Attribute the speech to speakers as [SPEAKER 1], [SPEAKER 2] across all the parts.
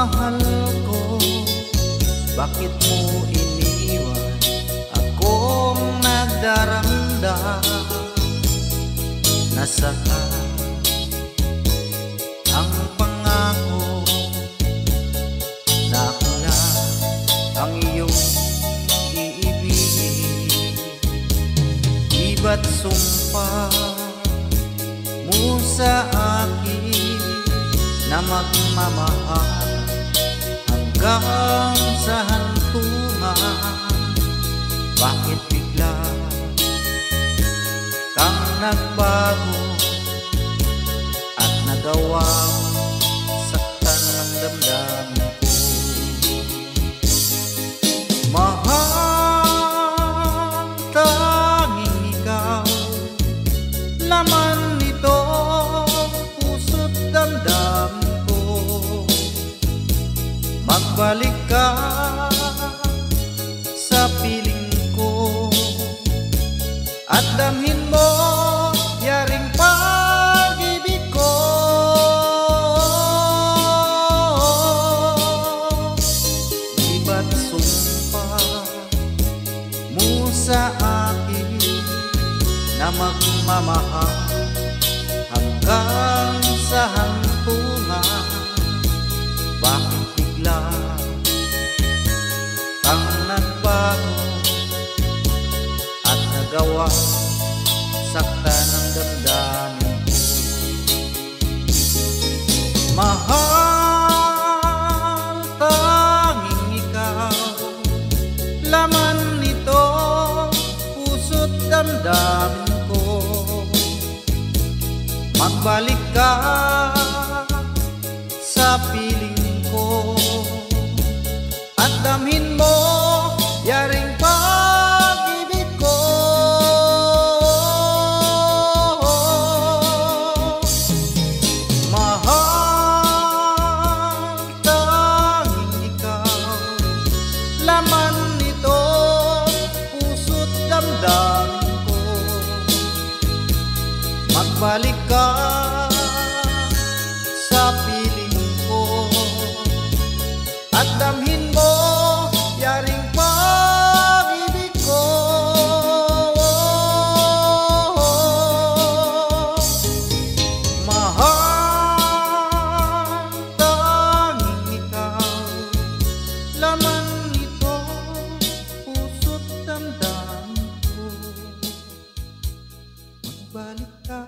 [SPEAKER 1] Mahal ko, bakit mo iniwan akong nagdaranda? Nasaan ang pangako na ako na ang iyong iibigin? Iba't sumpa mo sa akin na magmamahal hanggang sa hantungan. Bakit bigla kang nagbago at nagawa saktan ng damdamin ko? Mahal, tanging ikaw, laman nito puso't damdamin ko. Magbalik ka sa piling ko at damhin mo yaring pag-ibig ko. Iba't sumpa mo sa akin na magmamahal hanggang sa hantungan. Bakit bigla kang nagbago at nagawa sakta ng damdamin ko? Mahal, tanging ikaw, laman nito puso't damdamin ko. Magbalik ka sa piling ko at damhin mo yaring pag-ibig ko. Mahal, tanging ikaw, laman nito puso't damdamin ko. Magbalik ka sa piling ko at damhin mo yaring pag-ibig ko. Mahal, tanging ikaw, laman nito puso't damdamin ko. Magbalik ka.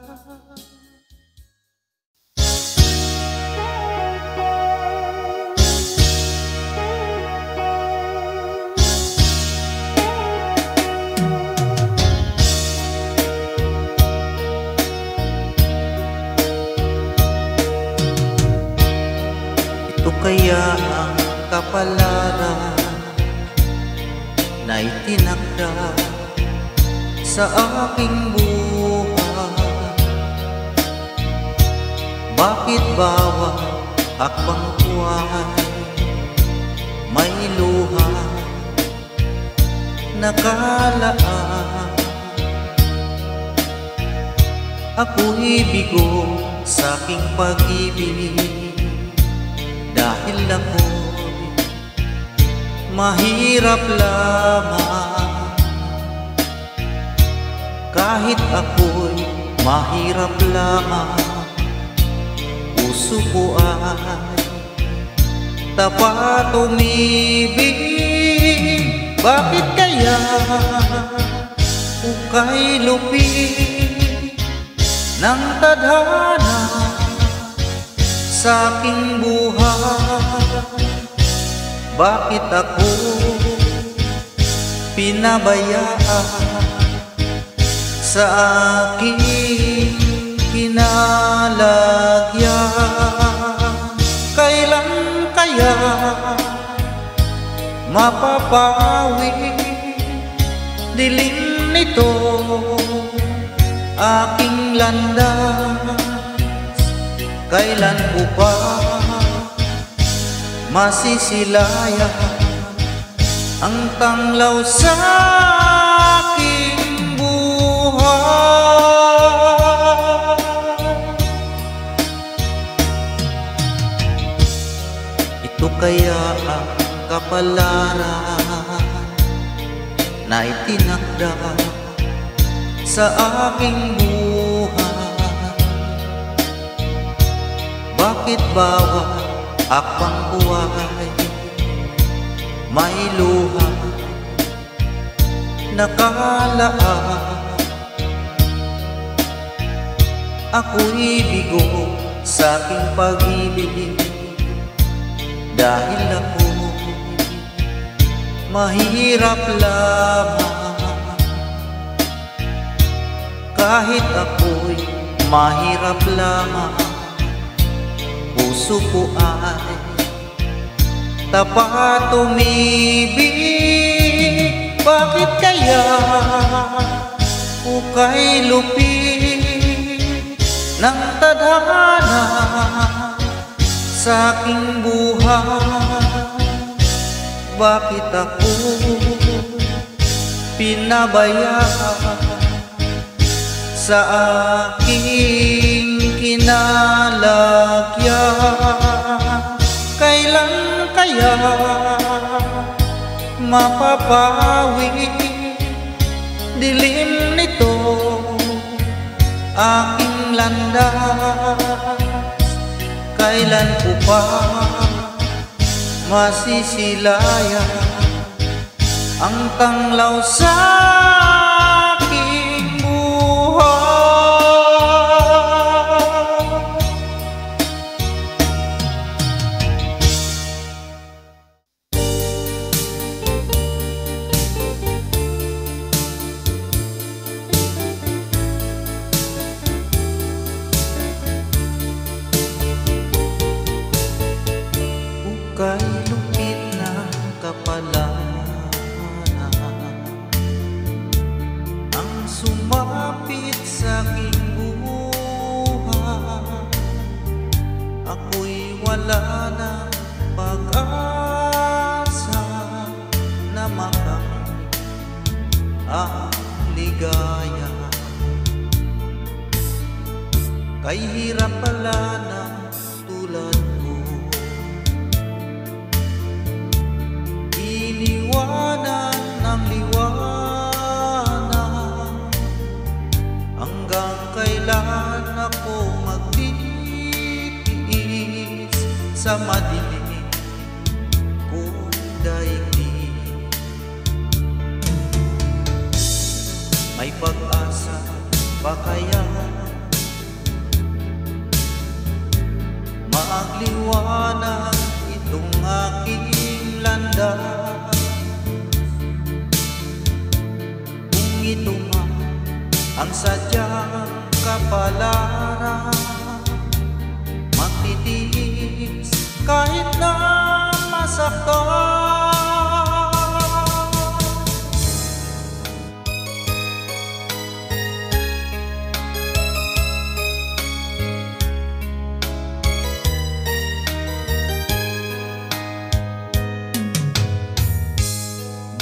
[SPEAKER 1] Ito kaya ang kapalaran na itinakda sa aking buhay? Bakit bawat akbang ko ay may luha nakalaan? Ako'y bigo sa aking pag-ibig dahil ako'y mahirap lamang. Kahit ako'y mahirap lamang, puso ko ay tapat umibig. Bakit kaya ukay lupit ng tadhana sa aking buhay? Bakit ako pinabayaan sa aking kinalagyan? Kailan kaya mapapawi dilim nito aking landas? Kailan ko pa masisilayan ang tanglaw sa aking buhay? Ito kaya ang kapalaran na itinakda sa aking buhay? Bakit bawat akbang buhay may luha nakalaan? Ako'y bigo sa aking pag-ibig dahil ako mahirap lamang. Kahit ako'y mahirap lamang, puso ko ay tapat umibig. Bakit kaya ukay lupit ng tadhana sa aking buhay? Bakit ako pinabayaan sa aking kinalagyan? Kailan kaya mapapawi dilim nito aking landas? Kailan ko pa masisilayan ang tanglaw sa aking buhay? Ukay lupit ng kapalaran ang sumapit sa aking buhay. Ako'y wala na pag-asa na makamit ang ligaya. Kay hirap pala na tulad ko, iniwanan ng liwanag. Hanggang kailan ako magtitiis sa madilim kong daigdig? May pag-asa ba kaya maagliwanag itong aking landas? Kung ito man ang sadyang kapalaran, magtitiis kahit na masaktan.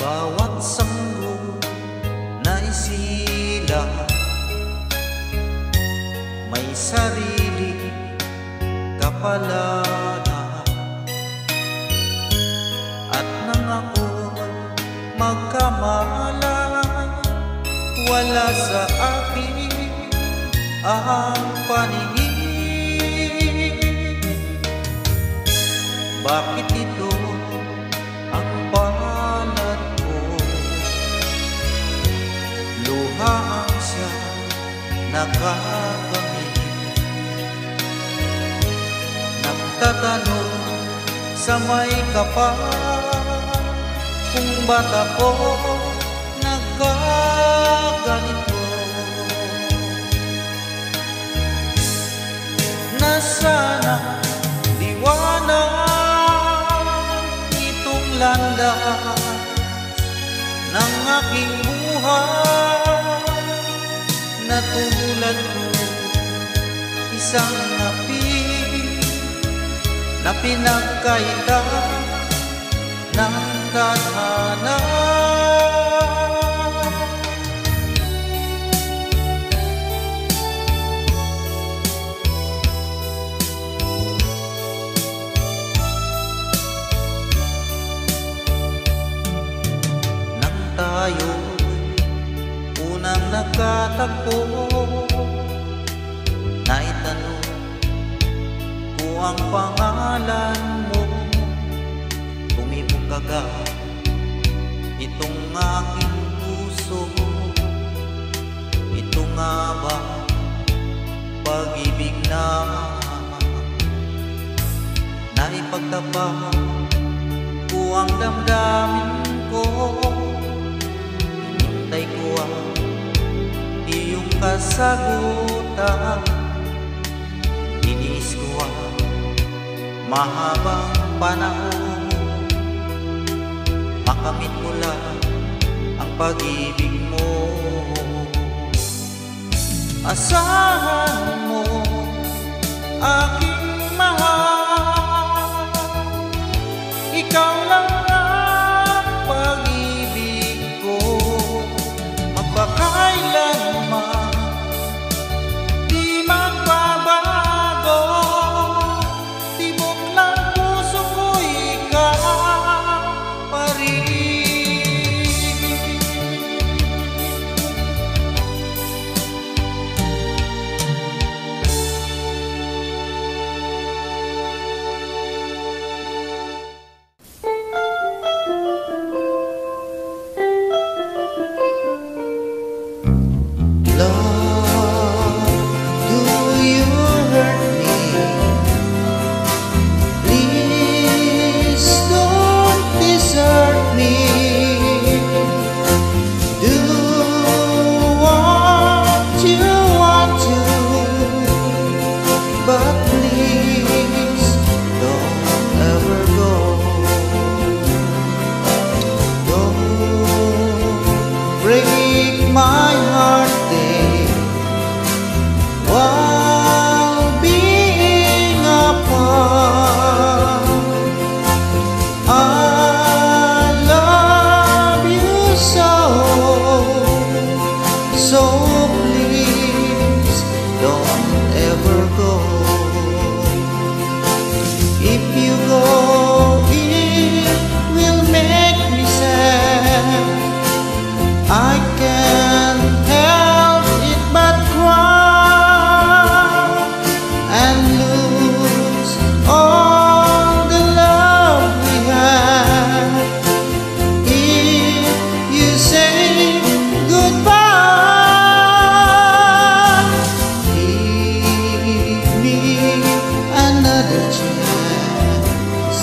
[SPEAKER 1] Bawat sanggol na isila may sarili kapalaran, at nang ako magkamalan, wala sa akin ang paningin. Bakit ito ang palad ko? Luha ang siya nakakamit. Nagtatanong sa may kapal kung ba't ako nagkaganito. Nasana liwanag itong landas ng aking buhay, na tulad ko isang napi na pinagkaita ng tadhana. tagpo. Naitanong ko ang pangalan mo, tumibok itong aking puso. Ito nga ba pag-ibig na naipagtapat ko ang damdamin ko? Hinintay ko ang iyong kasagutan. Iniis ko ang mahabang panahon, makamit mo lang ang pag-ibig mo. Asahan mo aking mahal, ikaw lang ang pag-ibig ko. Magpakailanman di magbabago, tibok ng puso ko ikaw pa rin. My heart day while being apart. I love you so please don't ever go. If you go, it will make me sad. I can't help it but cry and lose all the love we had. If you say goodbye, give me another chance,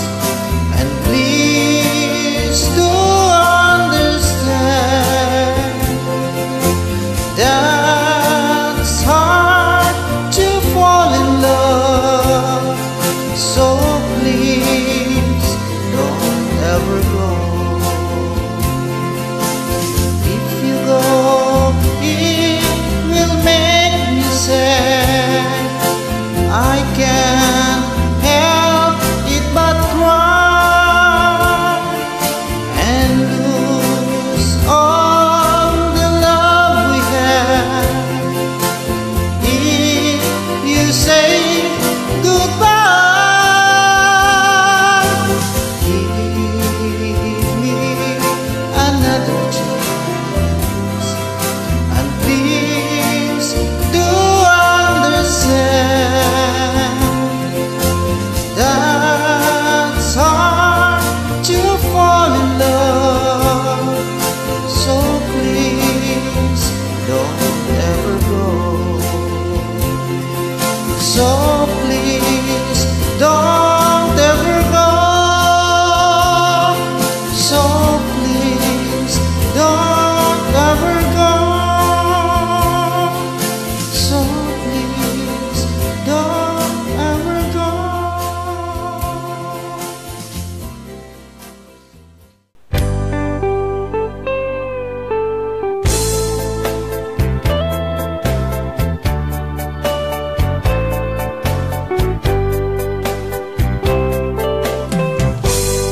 [SPEAKER 1] and please do understand. That's hard to fall in love, so please don't ever go. If you go, it will make me sad. I can't help it but cry and lose all say goodbye. Give me another chance, and please do understand. That's hard to fall in love, so please don't ever go. So please don't ever go. So please don't ever go. So please don't ever go.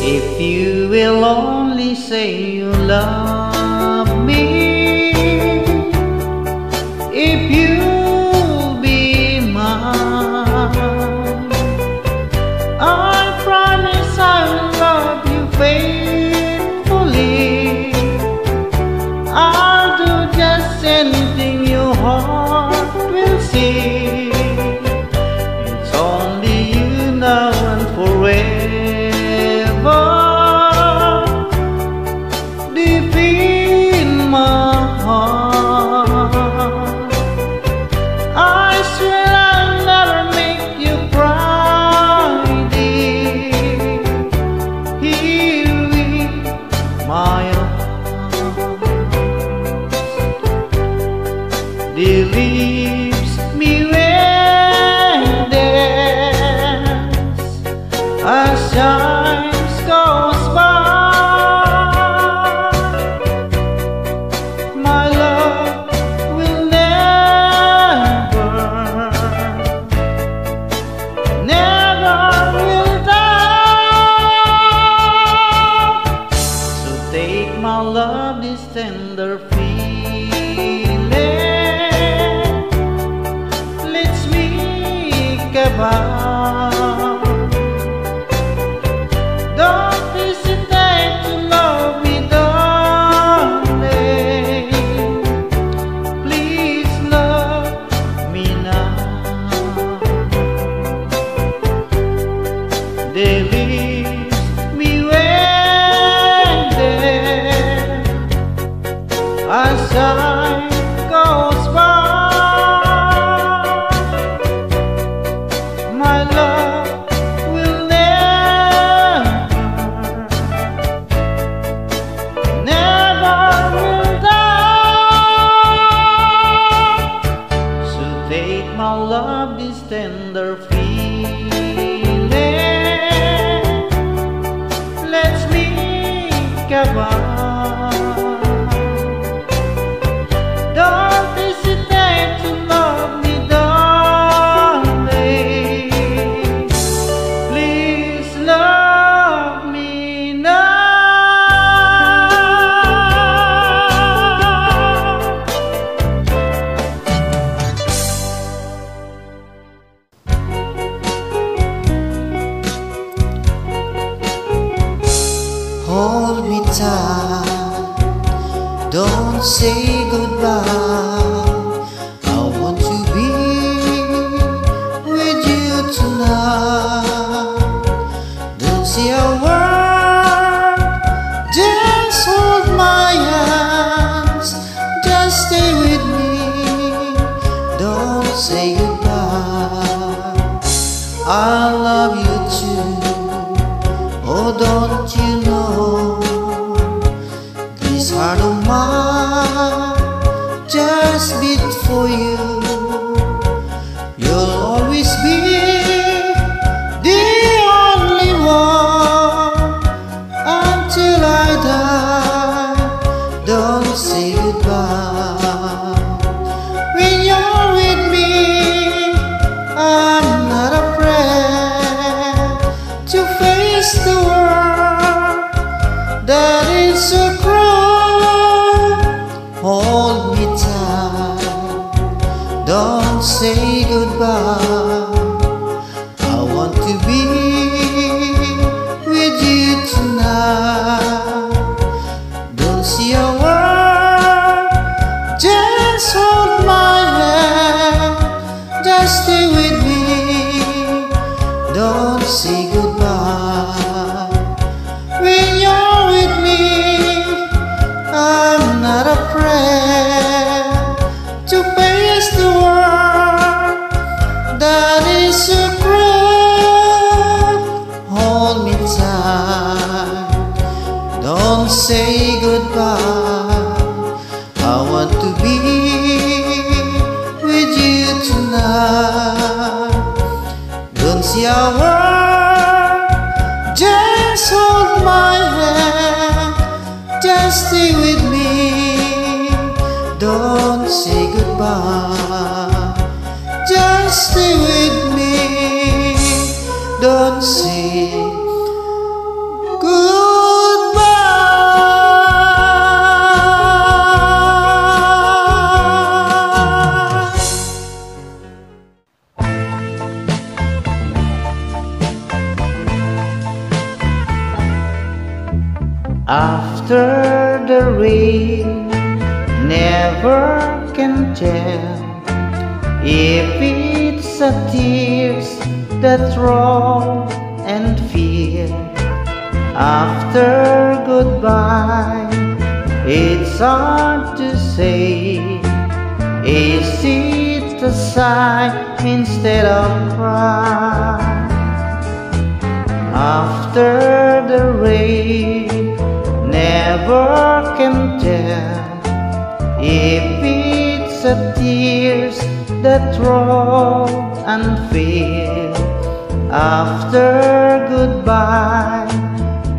[SPEAKER 1] If you will only say you love me, if you'll be mine, I promise I'll love you faithfully. I'll do just anything you they leave me waiting as time goes by. My love will never will die. So take my love, this tender feeling, let's make a vow. Don't hesitate to love me, darling. Please love me now.
[SPEAKER 2] Hold me tight, don't say goodbye. I want to be with you tonight. Don't say a word, just hold my hands. Just stay with me, don't say goodbye. I love you too, oh don't you know, this heart of mine just beat for you. You'll always be the only one until I die. Don't say goodbye. When you're with me, I'm not afraid to face the world that is so cruel. Hold me tight, don't say goodbye. I want to be with you tonight. Don't say a word, just hold my hand. Just stay with me, don't say goodbye. When you're with me, I'm not afraid to face the world that is so cruel. Hold me tight, don't say goodbye. I want to be with you tonight. Don't say a word, just hold my hand. Just stay with me, don't say goodbye. Just stay with me, don't say goodbye.
[SPEAKER 1] After the rain, never can tell if it's a tears that roll and feel. After goodbye, it's hard to say. Is it a sigh instead of cry? After the rain, never can tell if it's a tears that roll and feel. After goodbye,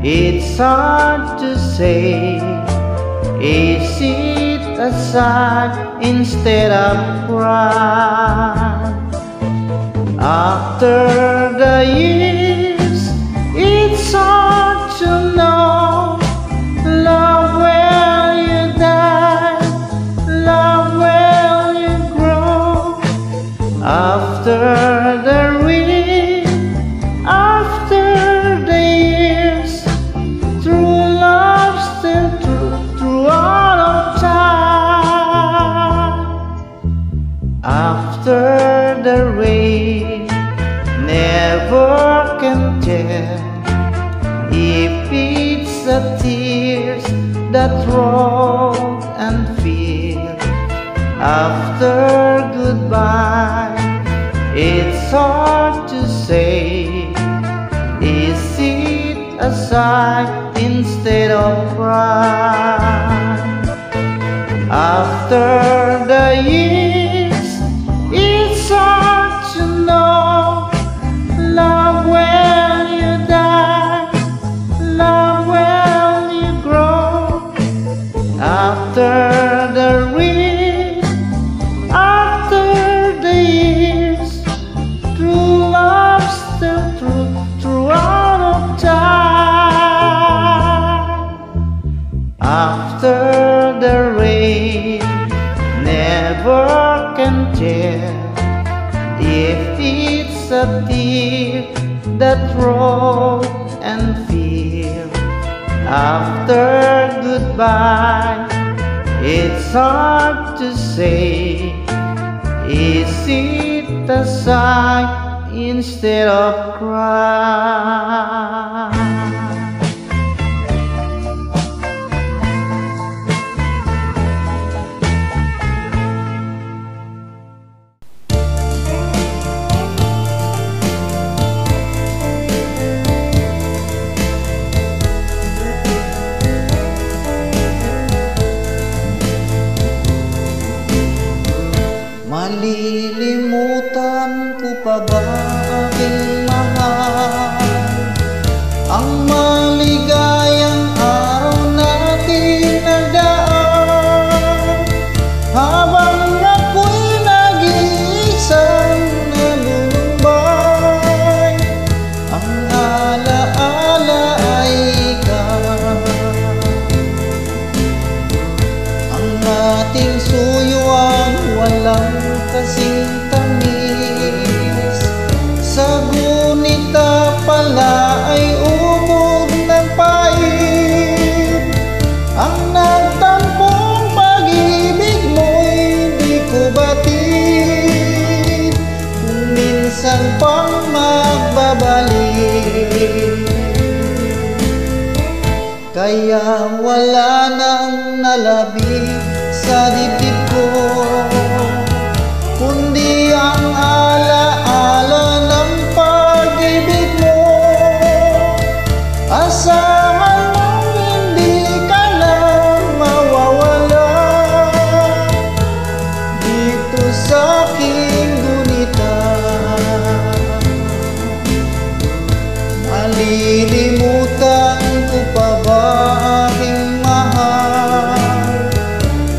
[SPEAKER 1] it's hard to say. Is it a sigh instead of cry? After the years, it's hard to know. Love will you die, love will you grow. After the rain, after the years, true love still true through all of time. After the rain, never tell if it's the tears that roll and feel after goodbye. It's hard to say, is it a sigh instead of cry? After the years, it's hard to know love when you die, love when you grow. After the real, after the years, true love still true throughout of time. After the rain, never can tell if it's a tear that roll and feel after goodbye. It's hard to say, is it a sigh instead of cry?
[SPEAKER 2] Malilimutan ko pa ba aking mahal, ang maligayang araw natin nagdaan, habang ako'y nag-iisang nalulumbay, ang alaala ay ikaw, ang ating suyuan walang kasing tamis, sa gunita pala ay ubod ng pait, ang nagtampong pag-ibig mo'y di ko batid, kung minsan pang magbabalik, kaya wala nang nalabi sa dibdib ko, kundi ang alaala ng pag-ibig mo. Asahan mong hindi ka na mawawala dito sa aking gunita. Malilimutan ko pa ba aking mahal,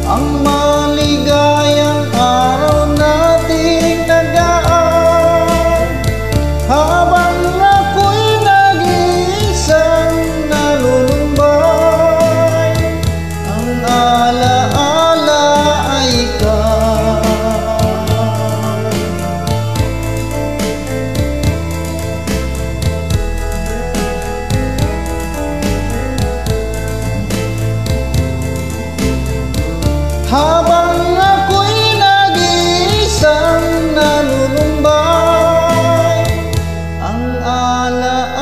[SPEAKER 2] ang maligayang araw nating nagaan, habang ako'y nag-iisang nalulumbay, ang alaala ay ikaw. Habang ako'y nag-iisang nalulumbay, ang alaala